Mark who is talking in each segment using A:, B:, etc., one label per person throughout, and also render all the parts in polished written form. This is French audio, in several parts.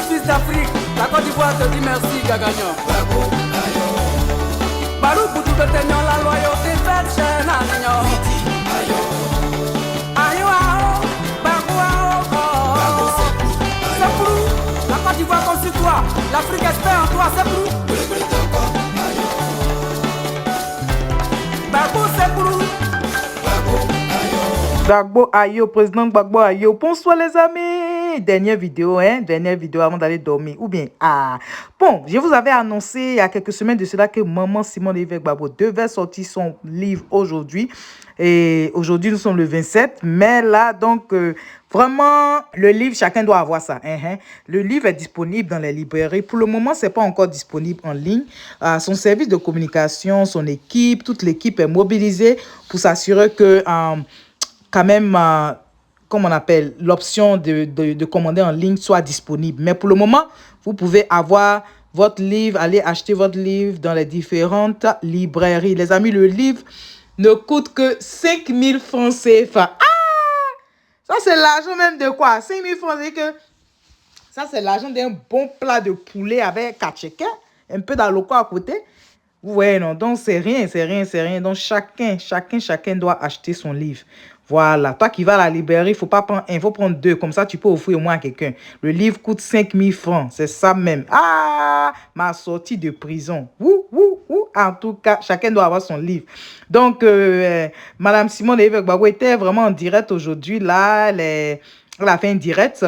A: Fils d'Afrique, la Côte d'Ivoire te dit merci, Gagagnon. Barou pour tout tenir la loyauté, faites chaîne à l'ignon. Ayo, Barou, c'est pour nous. La Côte d'Ivoire comme sur toi, l'Afrique espère en toi, c'est pour nous. Barou, c'est pour nous.
B: Gbagbo Ayo, président Gbagbo Ayo. Bonsoir les amis. Dernière vidéo avant d'aller dormir. Ou bien, bon, je vous avais annoncé il y a quelques semaines de cela que maman Simone Évêque Gbagbo devait sortir son livre aujourd'hui. Et aujourd'hui, nous sommes le 27. Mais là, donc, vraiment, le livre, chacun doit avoir ça. Le livre est disponible dans les librairies. Pour le moment, c'est pas encore disponible en ligne. Son service de communication, son équipe, toute l'équipe est mobilisée pour s'assurer que... quand même, comme on appelle, l'option de commander en ligne soit disponible. Mais pour le moment, vous pouvez avoir votre livre, aller acheter votre livre dans les différentes librairies. Les amis, le livre ne coûte que 5 000 francs CFA. Ça, c'est l'argent même de quoi? 5 000 francs, c'est que ça, c'est l'argent d'un bon plat de poulet avec katcheka, un peu d'aloco à côté. Ouais, non, donc c'est rien. Donc chacun doit acheter son livre. Voilà, toi qui vas à la librairie, il faut pas prendre un, il faut prendre deux. Comme ça, tu peux offrir au moins à quelqu'un. Le livre coûte 5 000 francs, c'est ça même. Ma sortie de prison. En tout cas, chacun doit avoir son livre. Donc, Madame Simone Évêque Gbagbo était vraiment en direct aujourd'hui. Là, elle a fait un direct.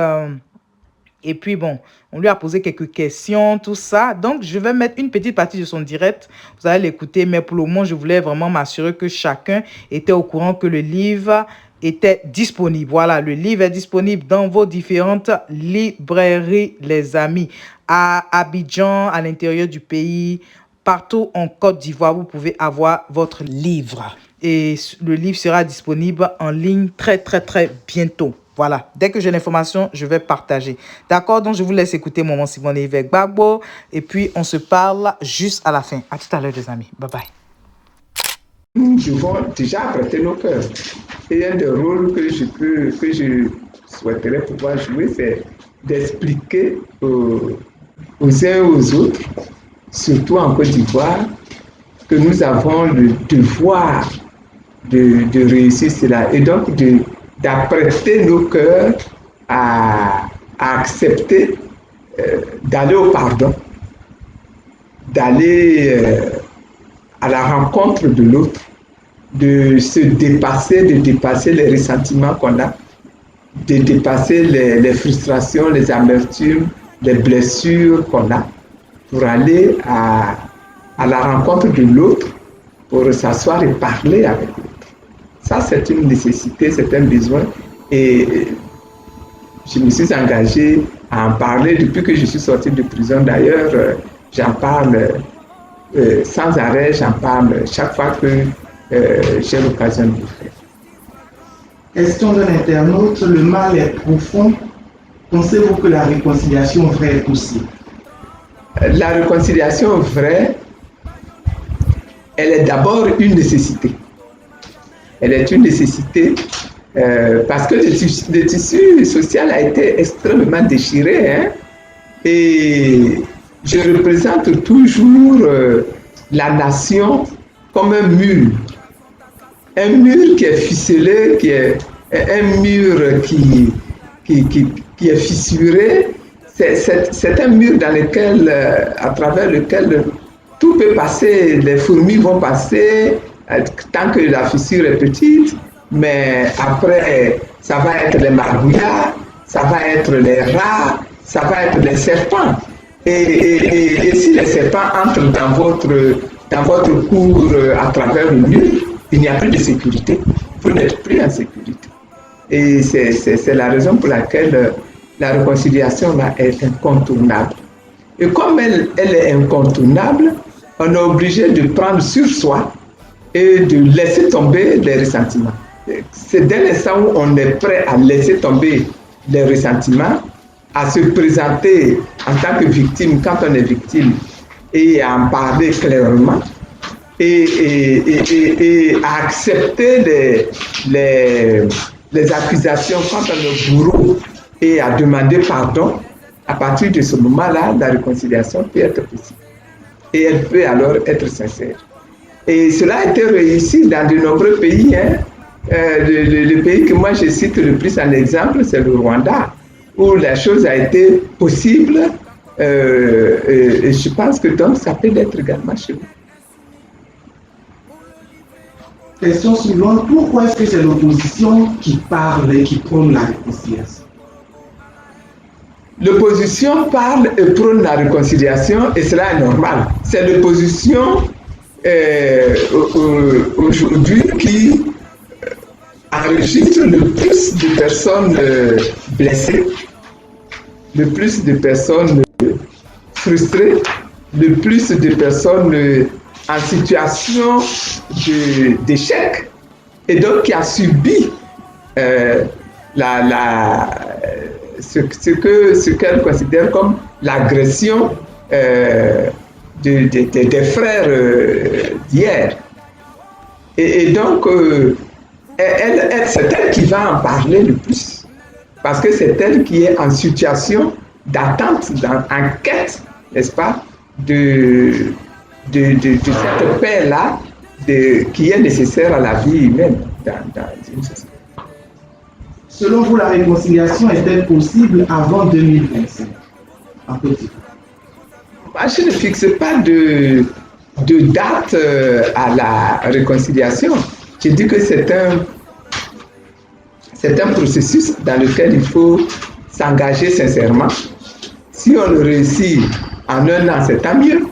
B: Et puis, bon, on lui a posé quelques questions, tout ça. Donc, je vais mettre une petite partie de son direct. Vous allez l'écouter. Mais pour le moment, je voulais vraiment m'assurer que chacun était au courant que le livre était disponible. Voilà, le livre est disponible dans vos différentes librairies, les amis. À Abidjan, à l'intérieur du pays, partout en Côte d'Ivoire, vous pouvez avoir votre livre. Et le livre sera disponible en ligne très bientôt. Voilà, dès que j'ai l'information, je vais partager. D'accord, donc je vous laisse écouter maman Simone Évêque Gbagbo. Et puis, on se parle juste à la fin. À tout à l'heure, les amis. Bye bye.
C: Nous devons déjà prêter nos cœurs. Et un des rôles que je souhaiterais pouvoir jouer, c'est d'expliquer aux uns et aux autres, surtout en Côte d'Ivoire, que nous avons le devoir de réussir cela. Et donc, d'apprêter nos cœurs à accepter d'aller au pardon, d'aller à la rencontre de l'autre, de se dépasser, de dépasser les ressentiments qu'on a, de dépasser les frustrations, les amertumes, les blessures qu'on a, pour aller à la rencontre de l'autre, pour s'asseoir et parler avec l'autre. Ça, c'est une nécessité, c'est un besoin. Et je me suis engagé à en parler depuis que je suis sorti de prison. D'ailleurs, j'en parle sans arrêt, j'en parle chaque fois que j'ai l'occasion de le faire.
D: Question d'un internaute, le mal est profond. Pensez-vous que la réconciliation vraie est possible?
C: La réconciliation vraie, elle est d'abord une nécessité. Elle est une nécessité parce que le tissu social a été extrêmement déchiré. Et je représente toujours la nation comme un mur. Un mur qui est ficelé, qui est un mur qui est fissuré. C'est un mur dans lequel, à travers lequel tout peut passer, les fourmis vont passer, tant que la fissure est petite, mais après, ça va être les margouillards, ça va être les rats, ça va être les serpents. Et si les serpents entrent dans votre cour à travers le mur, il n'y a plus de sécurité. Vous n'êtes plus en sécurité. Et c'est la raison pour laquelle la réconciliation là, est incontournable. Et comme elle est incontournable, on est obligé de prendre sur soi et de laisser tomber les ressentiments. C'est dès l'instant où on est prêt à laisser tomber les ressentiments, à se présenter en tant que victime quand on est victime et à en parler clairement et à accepter les accusations contre le bourreau et à demander pardon, à partir de ce moment-là, la réconciliation peut être possible. Et elle peut alors être sincère. Et cela a été réussi dans de nombreux pays. Hein. Le pays que moi je cite le plus en exemple, c'est le Rwanda, où la chose a été possible. Et je pense que donc ça peut l'être également chez nous.
D: Question suivante, pourquoi est-ce que c'est l'opposition qui parle et qui prône la réconciliation?
C: L'opposition parle et prône la réconciliation et cela est normal. C'est l'opposition aujourd'hui qui enregistre le plus de personnes blessées, le plus de personnes frustrées, le plus de personnes en situation d'échec et donc qui a subi ce qu'elle considère comme l'agression des frères d'hier. Et donc, c'est elle qui va en parler le plus, parce que c'est elle qui est en situation d'attente, en quête, n'est-ce pas, de cette paix-là qui est nécessaire à la vie humaine dans une société.
D: Selon vous, la réconciliation est-elle possible avant 2025? En petit.
C: Je ne fixe pas de date à la réconciliation. Je dis que c'est un processus dans lequel il faut s'engager sincèrement. Si on le réussit en 1 an, c'est tant mieux.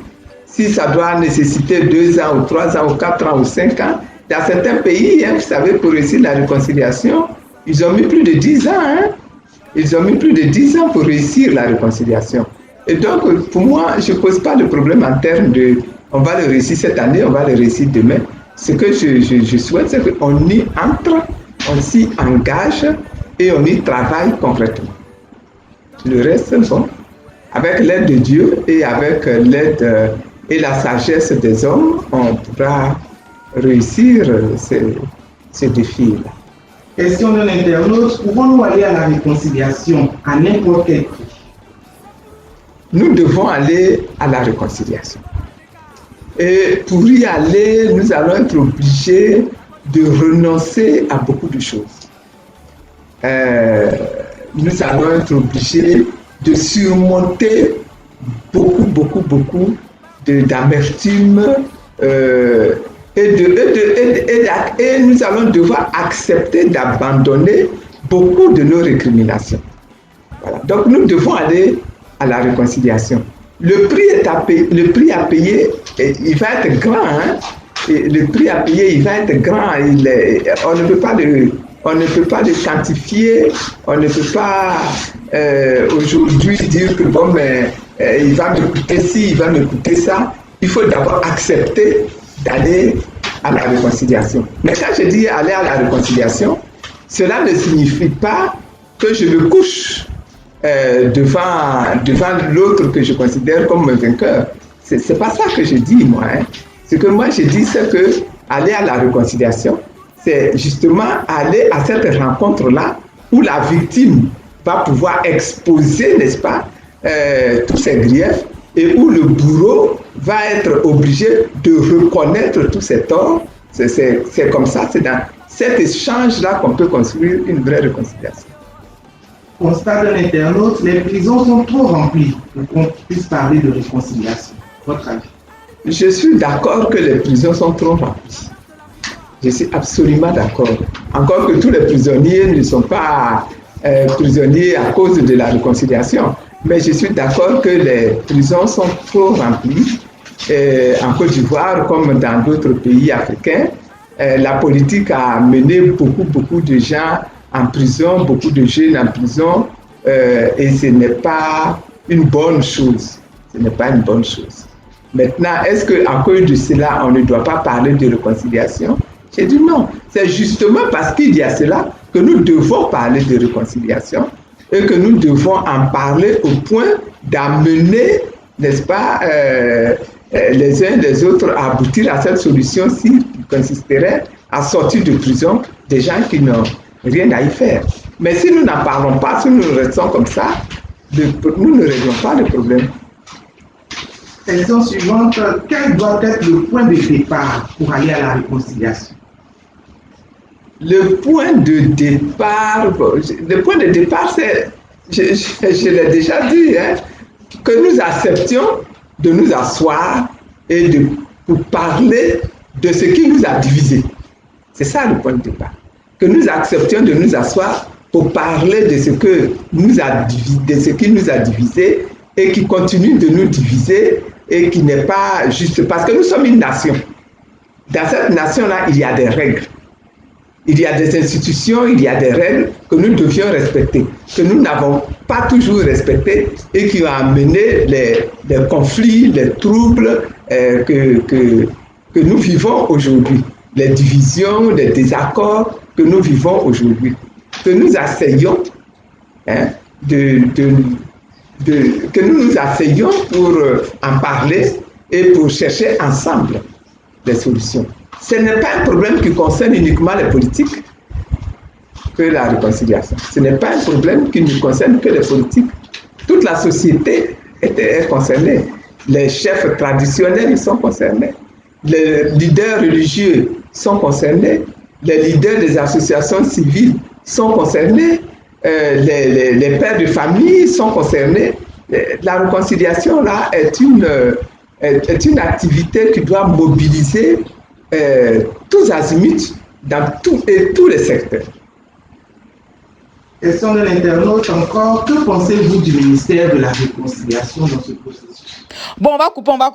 C: Si ça doit nécessiter 2 ans, ou 3 ans, ou 4 ans, ou 5 ans, dans certains pays, hein, vous savez, pour réussir la réconciliation, ils ont mis plus de 10 ans. Hein? Ils ont mis plus de 10 ans pour réussir la réconciliation. Et donc, pour moi, je ne pose pas de problème en termes de on va le réussir cette année, on va le réussir demain. Ce que je souhaite, c'est qu'on y entre, on s'y engage et on y travaille concrètement. Le reste, bon, avec l'aide de Dieu et avec l'aide et la sagesse des hommes, on pourra réussir ces défis-là.
D: Question d'un internaute, pouvons-nous aller à la réconciliation à n'importe quel prix?
C: Nous devons aller à la réconciliation. Et pour y aller, nous allons être obligés de renoncer à beaucoup de choses. Nous allons être obligés de surmonter beaucoup d'amertume et nous allons devoir accepter d'abandonner beaucoup de nos récriminations. Voilà. Donc nous devons aller à la réconciliation. Le prix à payer, il va être grand. Hein? Et le prix à payer, il va être grand. On ne peut pas le quantifier. On ne peut pas aujourd'hui dire que bon, il va me coûter ci, il va me coûter ça. Il faut d'abord accepter d'aller à la réconciliation. Mais quand je dis aller à la réconciliation, cela ne signifie pas que je me couche devant l'autre que je considère comme un vainqueur. C'est pas ça que je dis, moi. Hein. Ce que moi je dis, c'est que aller à la réconciliation, c'est justement aller à cette rencontre-là où la victime va pouvoir exposer, n'est-ce pas, tous ses griefs et où le bourreau va être obligé de reconnaître tous ses torts. C'est comme ça, c'est dans cet échange-là qu'on peut construire une vraie réconciliation.
D: Constat d'un internaute, les prisons sont trop remplies pour qu'on puisse parler de réconciliation. Votre avis?
C: Je suis d'accord que les prisons sont trop remplies. Je suis absolument d'accord. Encore que tous les prisonniers ne sont pas prisonniers à cause de la réconciliation. Mais je suis d'accord que les prisons sont trop remplies. En Côte d'Ivoire, comme dans d'autres pays africains, la politique a mené beaucoup de gens en prison, beaucoup de jeunes en prison, et ce n'est pas une bonne chose. Ce n'est pas une bonne chose. Maintenant, est-ce qu'à cause de cela, on ne doit pas parler de réconciliation? J'ai dit non. C'est justement parce qu'il y a cela que nous devons parler de réconciliation et que nous devons en parler au point d'amener, n'est-ce pas, les uns les autres à aboutir à cette solution qui consisterait à sortir de prison des gens qui rien à y faire. Mais si nous n'en parlons pas, si nous restons comme ça, nous ne réglons pas le problème.
D: Question suivante, quel doit être le point de départ pour aller à la réconciliation?
C: Le point de départ, c'est, je l'ai déjà dit, hein, que nous acceptions de nous asseoir et pour parler de ce qui nous a divisés. C'est ça le point de départ. Que nous acceptions de nous asseoir pour parler de ce qui nous a divisés et qui continue de nous diviser et qui n'est pas juste. Parce que nous sommes une nation. Dans cette nation-là, il y a des règles. Il y a des institutions, il y a des règles que nous devions respecter, que nous n'avons pas toujours respectées et qui ont amené les conflits, les troubles que nous vivons aujourd'hui, les divisions, les désaccords que nous vivons aujourd'hui. Que nous asseyions, hein, que nous nous asseyions pour en parler et pour chercher ensemble des solutions. Ce n'est pas un problème qui concerne uniquement les politiques que la réconciliation. Ce n'est pas un problème qui ne concerne que les politiques. Toute la société est concernée. Les chefs traditionnels sont concernés. Les leaders religieux sont concernés. Les leaders des associations civiles sont concernés. Les pères de famille sont concernés. La réconciliation, là, est une activité qui doit mobiliser tous azimuts dans tous les secteurs.
D: Question de l'internaute encore, que pensez-vous du ministère de la Réconciliation dans ce processus?
B: Bon, on va couper. On va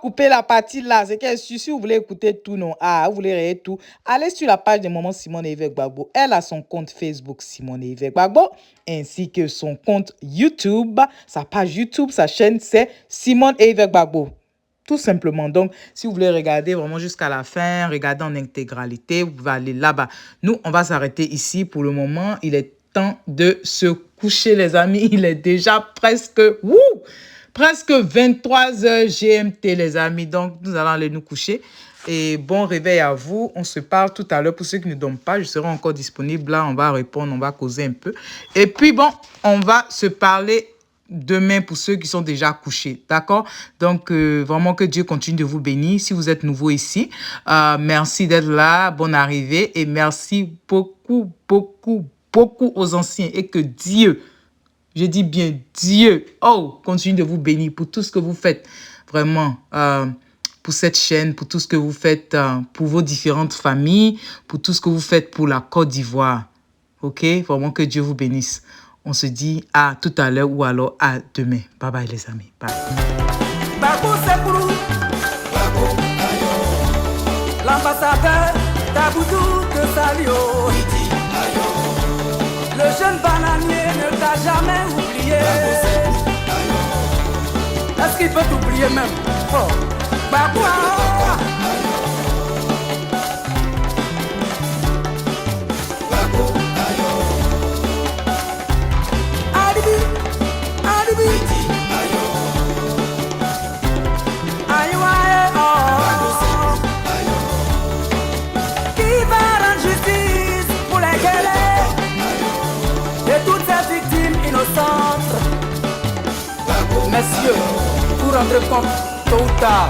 B: couper la partie là. C'est que si vous voulez écouter tout, non. Vous voulez réécouter tout. Allez sur la page de Maman Simone Évêque Gbagbo. Elle a son compte Facebook Simone Évêque Gbagbo, ainsi que son compte YouTube. Sa page YouTube, sa chaîne, c'est Simone Évêque Gbagbo. Tout simplement. Donc, si vous voulez regarder vraiment jusqu'à la fin, regarder en intégralité, vous pouvez aller là-bas. Nous, on va s'arrêter ici pour le moment. Il est temps de se coucher, les amis. Il est déjà presque 23h GMT, les amis. Donc, nous allons aller nous coucher. Et bon réveil à vous. On se parle tout à l'heure. Pour ceux qui ne dorment pas, je serai encore disponible. Là, on va répondre, on va causer un peu. Et puis, bon, on va se parler demain pour ceux qui sont déjà couchés. D'accord? Donc, vraiment que Dieu continue de vous bénir. Si vous êtes nouveau ici, merci d'être là. Bonne arrivée. Et merci beaucoup aux anciens. Et que Dieu, je dis bien Dieu, continue de vous bénir pour tout ce que vous faites. Vraiment, pour cette chaîne, pour tout ce que vous faites pour vos différentes familles, pour tout ce que vous faites pour la Côte d'Ivoire. OK? Vraiment que Dieu vous bénisse. On se dit à tout à l'heure ou alors à demain. Bye bye les amis. Bye.
A: L'ambassadeur Taboudou de Salio. Le jeune bananier ne t'a jamais oublié. Est-ce qu'il peut t'oublier même? Messieurs, vous rendrez compte tôt ou tard.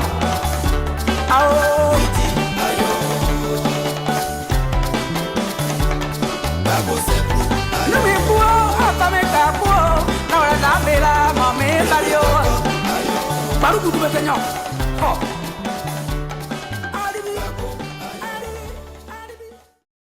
A: Baru kudu bekenyo.